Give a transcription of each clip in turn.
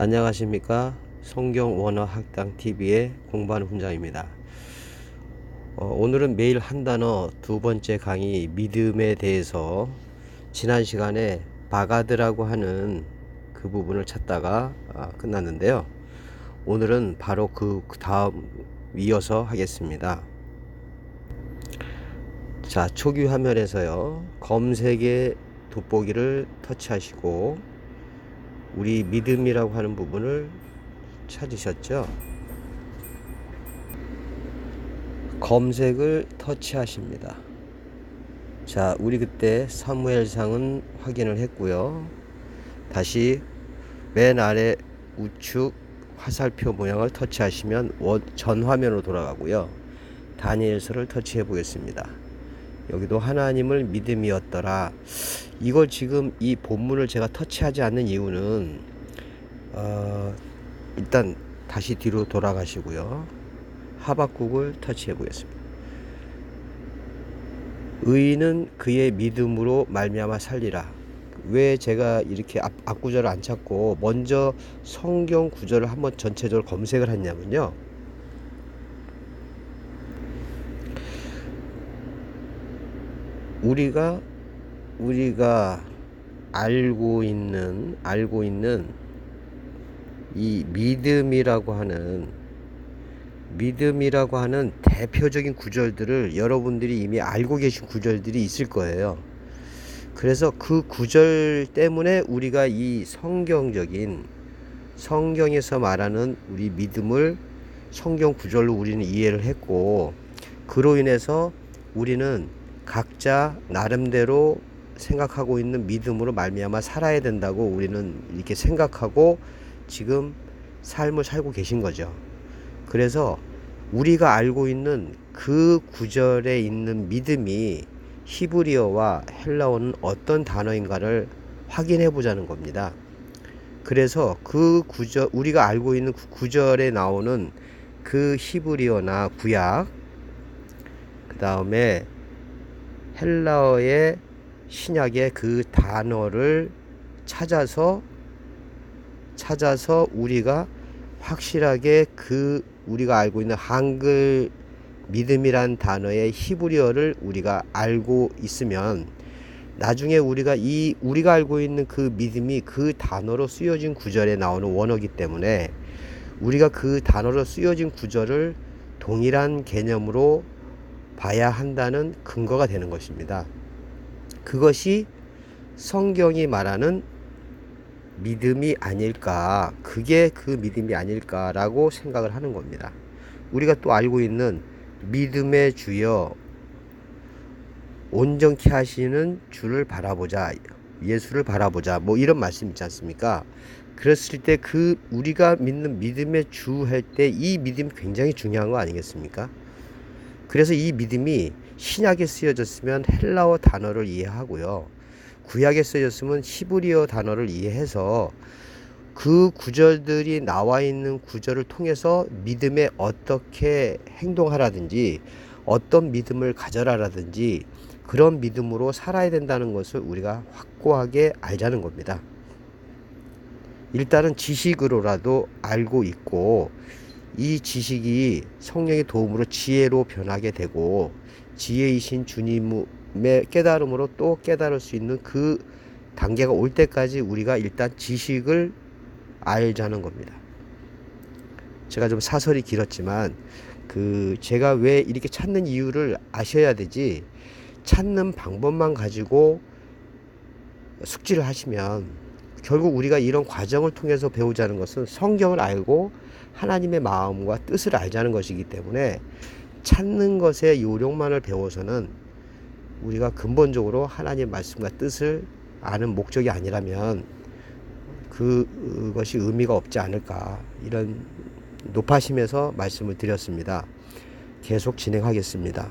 안녕하십니까. 성경 원어 학당 TV의 공부하는 훈장입니다. 오늘은 매일 한 단어 두 번째 강의 믿음에 대해서 지난 시간에 바가드라고 하는 그 부분을 찾다가 끝났는데요. 오늘은 바로 그 다음 이어서 하겠습니다. 자, 초기 화면에서요, 검색의 돋보기를 터치하시고 우리 믿음이라고 하는 부분을 찾으셨죠? 검색을 터치하십니다. 자, 우리 그때 사무엘상은 확인을 했고요. 다시 맨 아래 우측 화살표 모양을 터치하시면 전 화면으로 돌아가고요. 다니엘서를 터치해 보겠습니다. 여기도 하나님을 믿음이었더라. 이걸 지금 이 본문을 제가 터치하지 않는 이유는 일단 다시 뒤로 돌아가시고요. 하박국을 터치해 보겠습니다. 의인은 그의 믿음으로 말미암아 살리라. 왜 제가 이렇게 앞구절을 안 찾고 먼저 성경 구절을 한번 전체적으로 검색을 했냐면요, 우리가 알고 있는 이 믿음이라고 하는 대표적인 구절들을 여러분들이 이미 알고 계신 구절들이 있을 거예요. 그래서 그 구절 때문에 우리가 이 성경에서 말하는 우리 믿음을 성경 구절로 우리는 이해를 했고, 그로 인해서 우리는 각자 나름대로 생각하고 있는 믿음으로 말미암아 살아야 된다고 우리는 이렇게 생각하고 지금 삶을 살고 계신 거죠. 그래서 우리가 알고 있는 그 구절에 있는 믿음이 히브리어와 헬라어는 어떤 단어인가를 확인해 보자는 겁니다. 그래서 그 구절, 우리가 알고 있는 그 구절에 나오는 그 히브리어나 구약, 그 다음에 헬라어의 신약의 그 단어를 찾아서 우리가 확실하게 그 우리가 알고 있는 한글 믿음이란 단어의 히브리어를 우리가 알고 있으면 나중에 우리가 알고 있는 그 믿음이 그 단어로 쓰여진 구절에 나오는 원어이기 때문에 우리가 그 단어로 쓰여진 구절을 동일한 개념으로 봐야 한다는 근거가 되는 것입니다. 그것이 성경이 말하는 믿음이 아닐까, 그게 그 믿음이 아닐까라고 생각을 하는 겁니다. 우리가 또 알고 있는 믿음의 주여 온전케 하시는 주를 바라보자, 예수를 바라보자, 뭐 이런 말씀 있지 않습니까? 그랬을 때 그 우리가 믿는 믿음의 주 할 때 이 믿음이 굉장히 중요한 거 아니겠습니까? 그래서 이 믿음이 신약에 쓰여졌으면 헬라어 단어를 이해하고요, 구약에 쓰여졌으면 히브리어 단어를 이해해서 그 구절들이 나와 있는 구절을 통해서 믿음에 어떻게 행동하라든지 어떤 믿음을 가져라라든지 그런 믿음으로 살아야 된다는 것을 우리가 확고하게 알자는 겁니다. 일단은 지식으로라도 알고 있고, 이 지식이 성령의 도움으로 지혜로 변하게 되고 지혜이신 주님의 깨달음으로 또 깨달을 수 있는 그 단계가 올 때까지 우리가 일단 지식을 알자는 겁니다. 제가 좀 사설이 길었지만 제가 왜 이렇게 찾는 이유를 아셔야 되지, 찾는 방법만 가지고 숙지를 하시면 결국 우리가 이런 과정을 통해서 배우자는 것은 성경을 알고 하나님의 마음과 뜻을 알자는 것이기 때문에 찾는 것의 요령만을 배워서는 우리가 근본적으로 하나님의 말씀과 뜻을 아는 목적이 아니라면 그것이 의미가 없지 않을까, 이런 높아심에서 말씀을 드렸습니다. 계속 진행하겠습니다.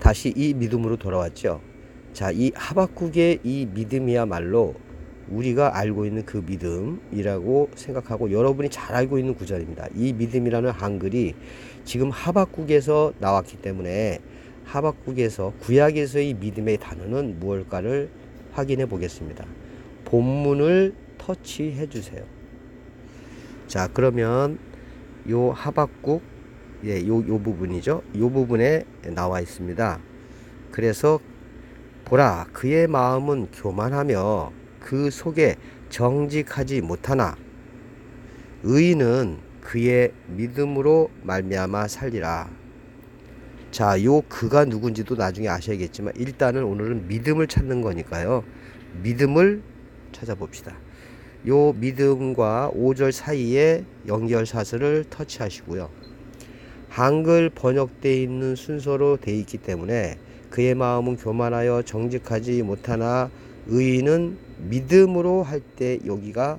다시 이 믿음으로 돌아왔죠. 자, 이 하박국의 이 믿음이야말로 우리가 알고 있는 그 믿음이라고 생각하고 여러분이 잘 알고 있는 구절입니다. 이 믿음이라는 한글이 지금 하박국에서 나왔기 때문에 하박국에서 구약에서의 믿음의 단어는 무엇일까를 확인해 보겠습니다. 본문을 터치해 주세요. 자, 그러면 요 하박국, 요 부분이죠. 요 부분에 나와 있습니다. 그래서 보라, 그의 마음은 교만하며 그 속에 정직하지 못하나 의인은 그의 믿음으로 말미암아 살리라. 자, 요 그가 누군지도 나중에 아셔야겠지만 일단은 오늘은 믿음을 찾는 거니까요. 믿음을 찾아봅시다. 요 믿음과 5절 사이에 연결사슬을 터치하시고요. 한글 번역되어 있는 순서로 되어 있기 때문에 그의 마음은 교만하여 정직하지 못하나 의인은 믿음으로 할 때 여기가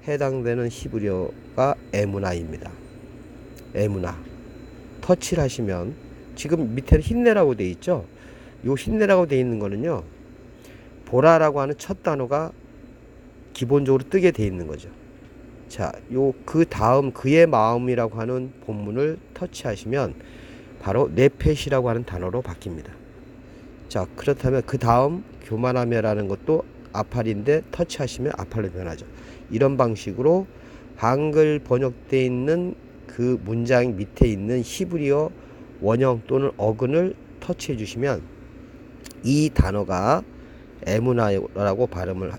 해당되는 히브리어가 에무나입니다. 에무나. 터치를 하시면 지금 밑에는 힘내라고 되어 있죠. 요 힘내라고 되어 있는 거는요. 보라라고 하는 첫 단어가 기본적으로 뜨게 되어 있는 거죠. 자, 요 그 다음 그의 마음이라고 하는 본문을 터치하시면 바로 네펫이라고 하는 단어로 바뀝니다. 자, 그렇다면 그 다음 교만하며라는 것도 아팔인데 터치하시면 아팔로 변하죠. 이런 방식으로 한글 번역되어 있는 그 문장 밑에 있는 히브리어 원형 또는 어근을 터치해 주시면 이 단어가 에무나라고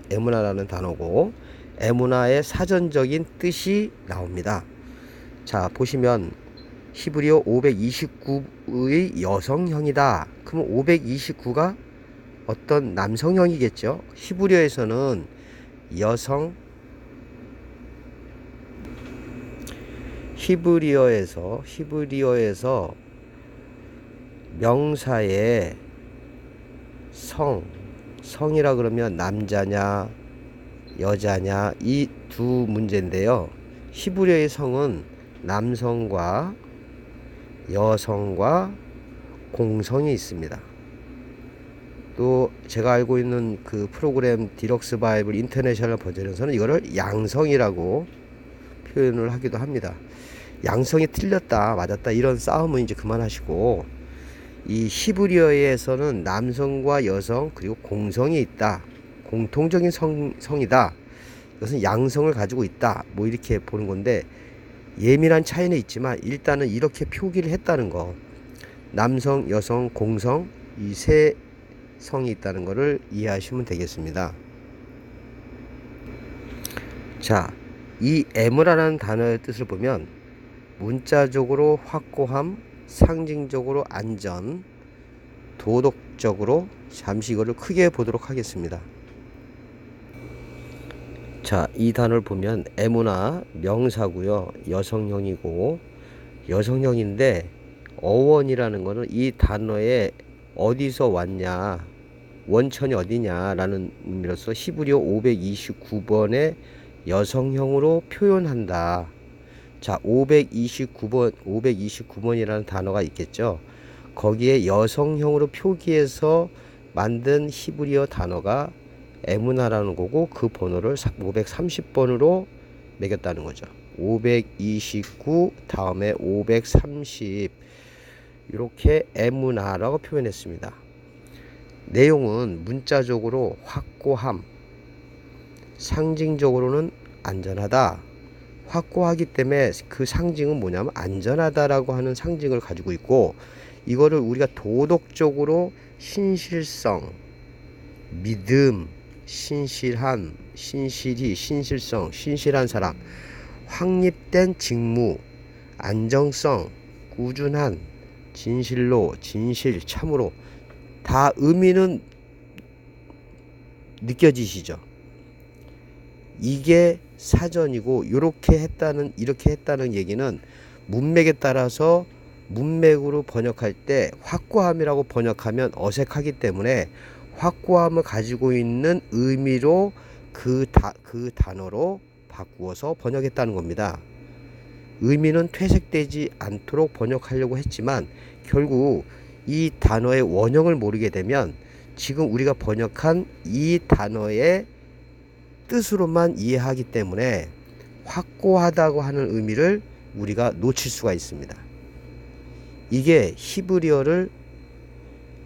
에무나라는 단어고 에무나의 사전적인 뜻이 나옵니다. 자, 보시면 히브리어 529의 여성형이다. 그럼 529가 어떤 남성형이겠죠. 히브리어에서는 히브리어에서 명사의 성이라 그러면 남자냐 여자냐 이 두 문제인데요. 히브리어의 성은 남성과 여성과 공성이 있습니다. 또 제가 알고 있는 그 프로그램 디럭스 바이블 인터내셔널 버전에서는 이거를 양성이라고 표현을 하기도 합니다. 양성이 틀렸다 맞았다 이런 싸움은 이제 그만하시고 이 히브리어에서는 남성과 여성 그리고 공성이 있다. 공통적인 성이다. 이것은 양성을 가지고 있다. 뭐 이렇게 보는 건데 예민한 차이는 있지만 일단은 이렇게 표기를 했다는 거. 남성, 여성, 공성 이 세 성이 있다는 것을 이해하시면 되겠습니다. 자, 이 에무라는 단어의 뜻을 보면 문자적으로 확고함, 상징적으로 안전, 도덕적으로 잠시 이거를 크게 보도록 하겠습니다. 자, 이 단어를 보면 에무나 명사고요. 여성형이고 여성형인데 어원이라는 거는 이 단어에 어디서 왔냐 원천이 어디냐라는 의미로서 히브리어 529번의 여성형으로 표현한다. 자, 529번이라는 단어가 있겠죠. 거기에 여성형으로 표기해서 만든 히브리어 단어가 에무나라는 거고 그 번호를 530번으로 매겼다는 거죠. 529 다음에 530 이렇게 에무나라고 표현했습니다. 내용은 문자적으로 확고함, 상징적으로는 안전하다. 확고하기 때문에 그 상징은 뭐냐면 안전하다라고 하는 상징을 가지고 있고 이거를 우리가 도덕적으로 신실성, 믿음, 신실함, 신실성, 신실한 사람, 확립된 직무, 안정성, 꾸준한, 진실로, 진실, 참으로 다 의미는 느껴지시죠? 이게 사전이고 이렇게 했다는 얘기는 문맥에 따라서 문맥으로 번역할 때 확고함이라고 번역하면 어색하기 때문에 확고함을 가지고 있는 의미로 그 단어로 바꾸어서 번역했다는 겁니다. 의미는 퇴색되지 않도록 번역하려고 했지만 결국 이 단어의 원형을 모르게 되면 지금 우리가 번역한 이 단어의 뜻으로만 이해하기 때문에 확고하다고 하는 의미를 우리가 놓칠 수가 있습니다. 이게 히브리어를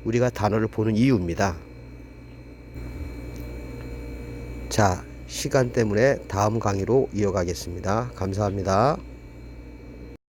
우리가 단어를 보는 이유입니다. 자, 시간 때문에 다음 강의로 이어가겠습니다. 감사합니다.